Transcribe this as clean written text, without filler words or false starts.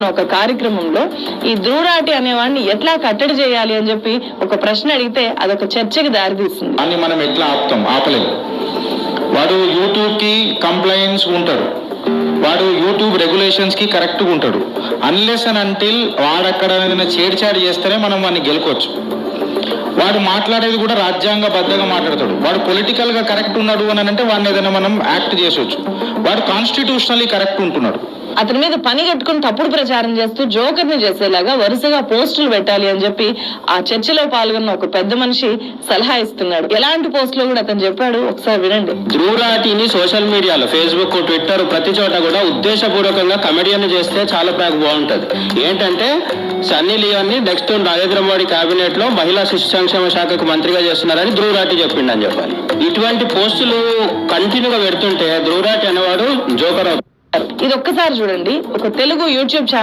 ఒక కార్యక్రమంలో ఈ ధ్రువరాటి అనేవాడిని ఎట్లా కట్టడి చేయాలి అని చెప్పి ఒక ప్రశ్న అడిగితే అదొక చర్చకి దారితీస్తుంది. అని మనం ఎట్లా ఆపలేము. వాడు యూట్యూబ్ కి కంప్లైంట్స్ ఉంటాడు, వాడు యూట్యూబ్ రెగ్యులేషన్స్ కి కరెక్ట్గా ఉంటాడు. అన్లెస్ అండ్ అంటిల్ వాడు అక్కడ ఏదైనా చేడ్చాడి చేస్తేనే మనం వాడిని గెలుకోవచ్చు. వాడు మాట్లాడేది కూడా రాజ్యాంగబద్ధంగా మాట్లాడతాడు. వాడు పొలిటికల్ గా కరెక్ట్ ఉన్నాడు అని అంటే వాడిని ఏదైనా మనం యాక్ట్ చేసొచ్చు. వాడు కాన్స్టిట్యూషనల్లీ కరెక్ట్ ఉంటున్నాడు. అతని మీద పని కట్టుకుని తప్పుడు ప్రచారం చేస్తూ జోకర్ని చేసేలాగా వరుసగా పోస్టులు పెట్టాలి అని చెప్పి ఆ చర్చలో పాల్గొన్న ఒక పెద్ద మనిషి సలహా ఇస్తున్నాడు. ఎలాంటి పోస్టులు కూడా అతను చెప్పాడు, ఒకసారి వినండి. ధ్రువరాటిని సోషల్ మీడియాలో ఫేస్బుక్, ట్విట్టర్ ప్రతి చోట కూడా ఉద్దేశపూర్వకంగా కమెడియన్ చేస్తే చాలా బాగుంటది. ఏంటంటే సన్నీ లియోన్ని నెక్స్ట్ నరేంద్ర మోడీ కేబినెట్ లో మహిళా శిశు సంక్షేమ శాఖకు మంత్రిగా చేస్తున్నారని ధ్రువరాటి చెప్పిండని చెప్పాలి. ఇటువంటి పోస్టులు కంటిన్యూగా పెడుతుంటే ధ్రువరాటి అనేవాడు జోకర్. ఇది ఒక్కసారి చూడండి. ఒక తెలుగు యూట్యూబ్ ఛానల్